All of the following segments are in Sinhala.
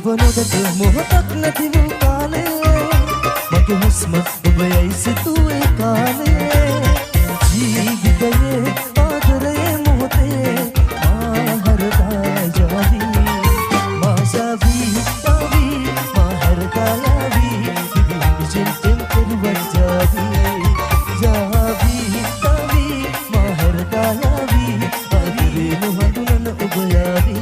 නොදට මොහොතක් නැති වූ කාලේ මගේ හුස්ම ඔබයයි සිතුවේ කාලේ ජීවිතයේ ආදරයේ මොහොතේ ආහරදා ජාවි මාසවි තවි මාහරදා යාවි විවිධ තෙම්පරුවක් ජාවි ජාවි තවි මාහරදා යාවි ආදරේ නොහඳුනන ඔබ යාවි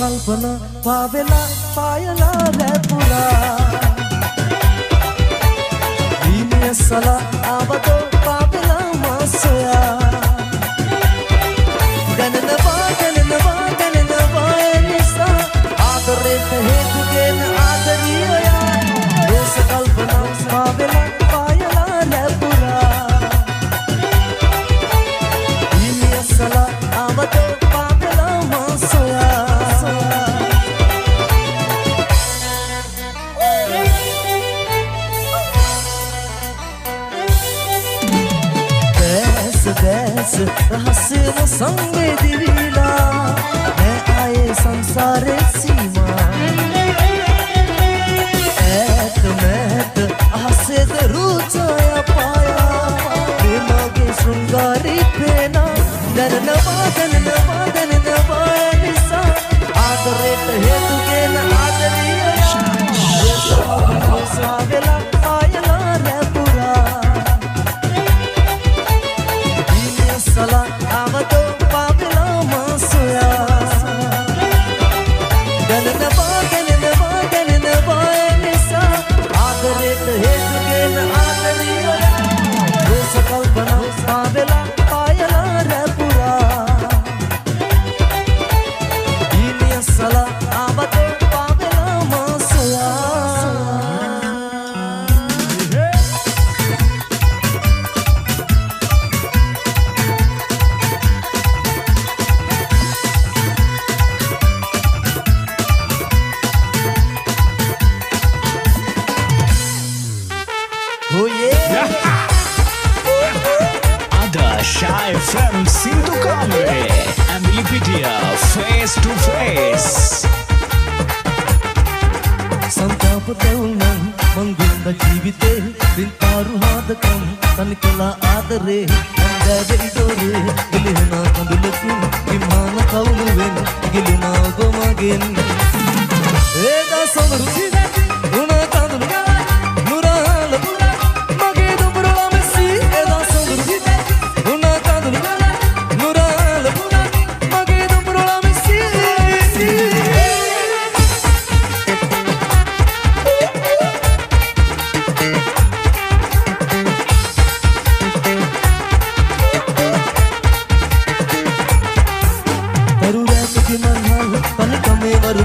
कल्पना पावेला पायला रेपुरा दीने सला आवतो पावेला मासया गणनवा निसा आदरे हेतु गेन आदरिया दोस कल्पना पावेला पायला रेपुरा दीने सला आवतो पावेला मासया देश रहस्य वो संग दिविला मैं आए संसारे सीमा ऐत मैत आसे रुचाया पाया प्रेमागे श्रृंगारी पेना धननवा निसा आदरे हेतु के न आदरिया सावेला पायला रेपुरा सला आवतो पावेला मासया गणनवा निसा आदरे हेतु गेन आदरिया दोस कल्पना पावेला पायला रेपुरा दीने सला आवतो पावेला मासया Shy from Sindhu Kamre and Lipidia face to face. संताप तरुणं मंगुंद जीविते बिंतारु हादकं तनिकला आदरे अंदरे डोरे गिलिना कंदुलकु विमान कौलुवेन गिलिना गोमगेन एदा समरुचि उना कंदुलगा नुराल मगे दुबुरला मेसी एदा समरुचि उना कंदुलगा नुराल मगे दुबुरला Messi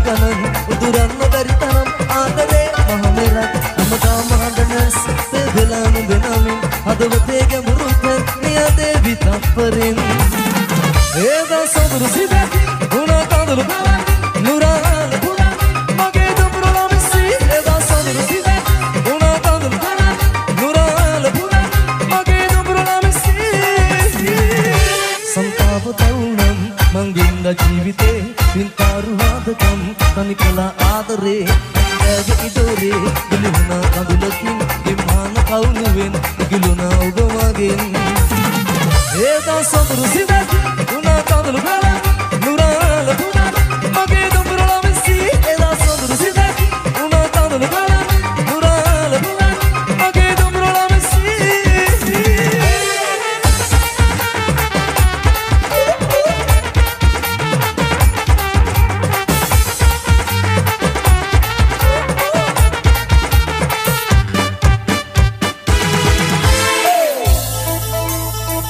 Kanan uduran beritanam adare mahamerat amata mahadanas sebelam benamin hadavate muruthan niya devi tapparin eda sadru sibati guna kadulu nural mage dubrula misi eda sadru sibati guna kadulu nural mage dubrula misi santap taunam manginda jeevite pintaru hadakam tanikala adare age idore ඇලුනා කඳුලකින් ඉම්හාන කවුළුවෙන් ගිලුනා ඔබ මගෙන් ඒදා සොඳුරු සිතක් උනා කඳුළු ගලක් නුරාල පුදක් මගේ දුඹුරල මෙසි ඒදා සොඳුරු සිතක් උනා කඳුළු ගලක් නුරාල පුදක් මගේ දුඹුරල Messi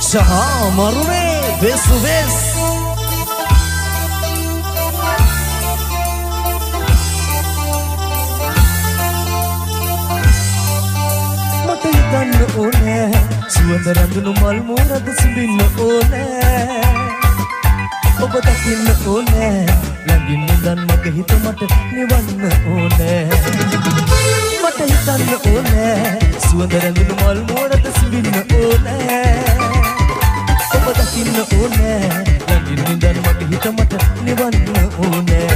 Shaha Marune Vesu Ves Mata hitanna one Suwanda randunu mal morada simbinna one Oba dakinna one Langin nindan mage hita mata niwanna one Mata hitanna one Suwanda randunu mal morada simbinna one ඔබ දකින්න ඕනේ ළඟින් ඉඳන් මගේ හිත මට නිවන්න ඕනේ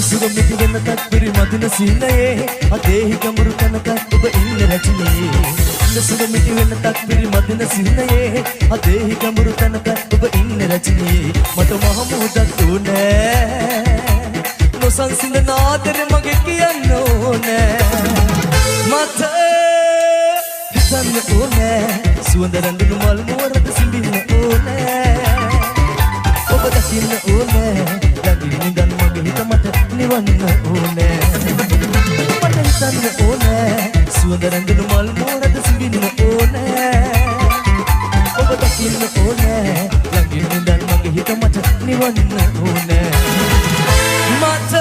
සුගමිති වෙන තත්පරි මදින සින්නයේ අදේහි කඹුරු තනක ඔබ ඉන්න රැචිනේ සුගමිති වෙන තත්පරි මදින සින්නයේ අදේහි කඹුරු තනක ඔබ ඉන්න රැචිනේ මට මහමුදක් ඕනේ නොසන්සිඳ නාදර මගේ කියන්න ඕනේ මට හිතන්න ඕනේ සුවඳ රැඳුණු මල් මුවරද සිඹින්න ඕනේ ඔබ දකින්න ඕනේ ළඟින් ඉඳන් මගේ හිත මට නිවන්න ඕනේ මට හිතන්න ඕනේ සුවඳ රැඳුණු මල් මුවරද සිඹින්න ඕනේ ඔබ දකින්න ඕනේ ළඟින් ඉඳන් මගේ හිත මට නිවන්න ඕනේ මට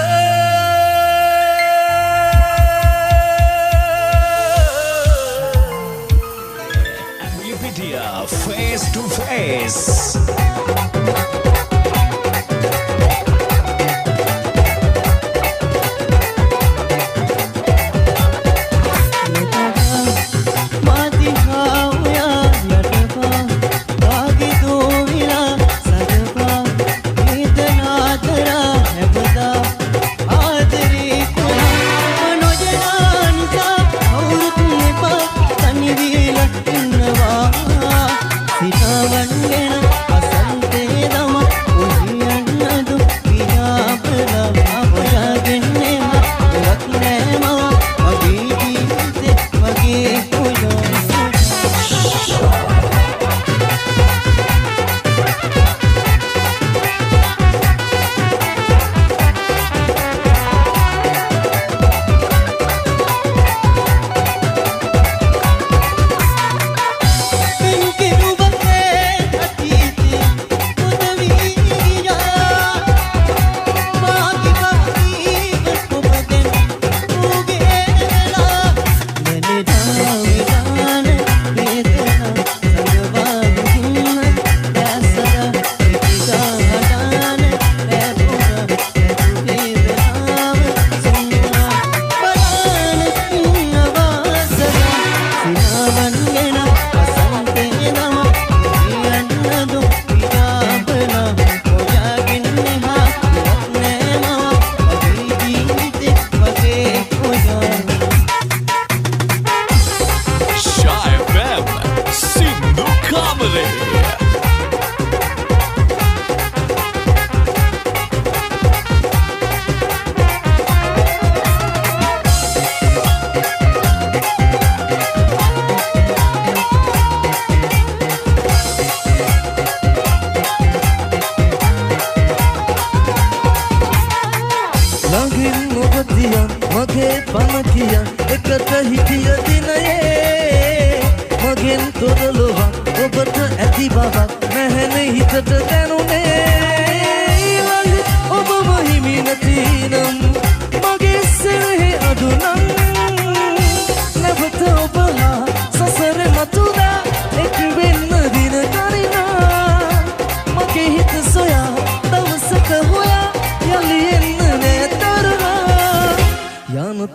Amplipedia Face to Face.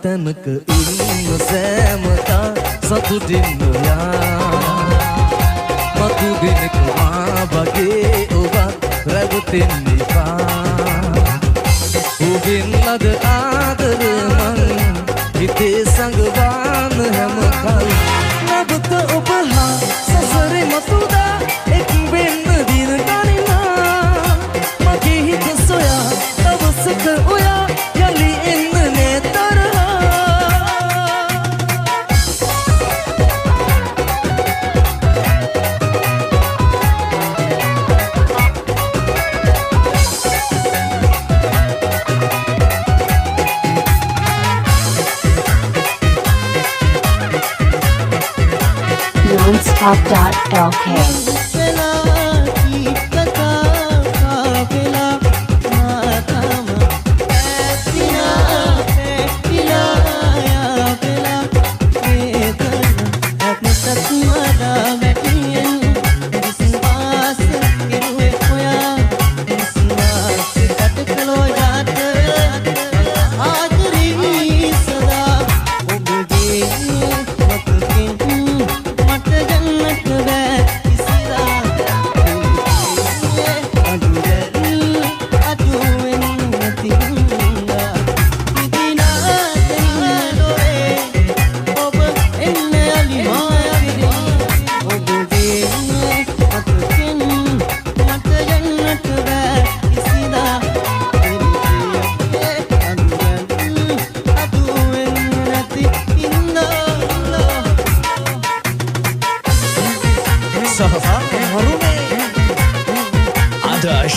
තැනක ඉන්න සෑමතා සතුටින් ඔයා මතු දිනක මා වගේ ඔබත් රැවටෙන්න එපා ඔබෙන් ලද ආදර මං හිතේ සංගවාන හැමකල් නබත ඔබ හා සසරේ මතුදා එක් වෙන්න දින ගනිනා මගේ හිත සොයා දවසක ඔයා යලි එන්න නේ තරහා nonstop.lk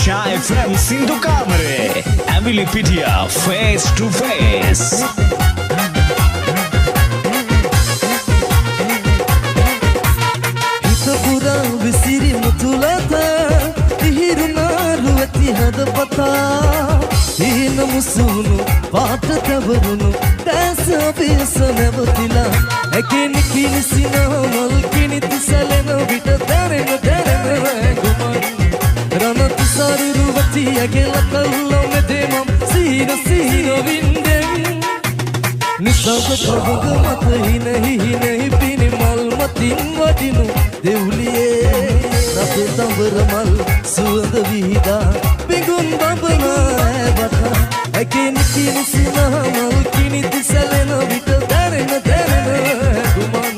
Shy FM Sindhu Kamare Emily Pitia Face to Face හිත පුරා විසිරි මුතුලත ඉහිරුනාරු ඇති හදපතා හීන මුසුණු පාට තවරුණු දැස අපිස නැවතිලා ඇකෙනි කිනිසින මල් කිනිති සැලෙන විට දැරෙන ගුමන් රණත් සරුරුවති ඇගෙල කල්ලම දෙමම් සීන වින්දෙන් නිසංග ප්‍රභග මත හිනහි පිණි මල් මතින් වටිනු දෙව්ලියේ රස තඹර මල් සුවඳ විහිදා පිඟුන් බඹන ඇවතා ඇකෙනි කිනිසින මල් කිනිති සැලෙන විට දැරෙන ගුමන්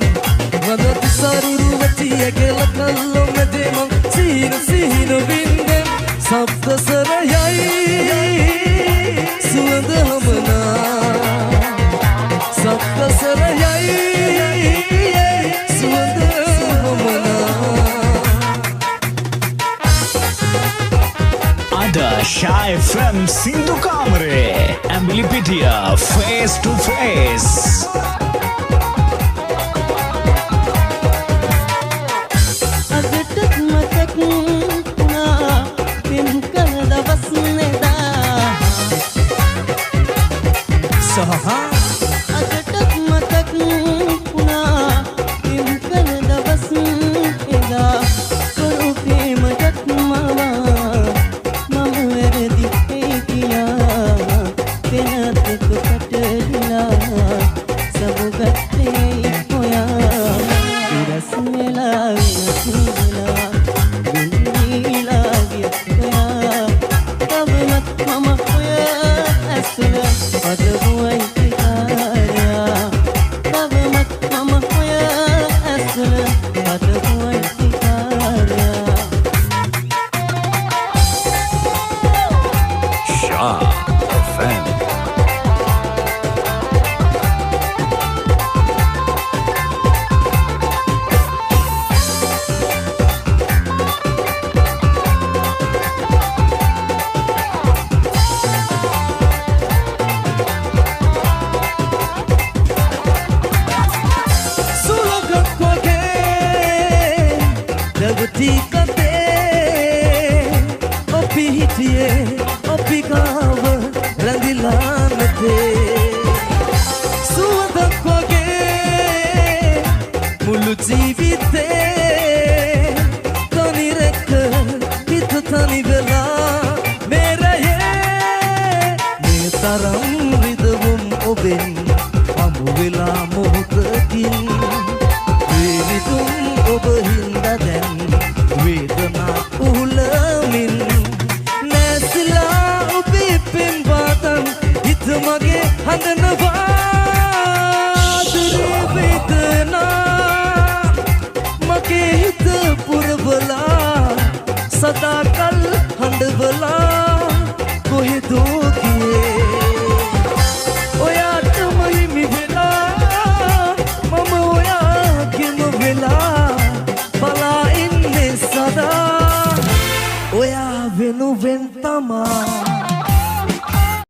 රණත් සරුරුවති ඇගෙල කල්ලම දෙමම් සීන වින්දෙන් සබ්ද සරයයි සුවඳ හමනා සබ්ද සරයයි සුවඳ හමනා Ada Shy FM Sindhu Kamare Emily Pitia Face to Face Jagati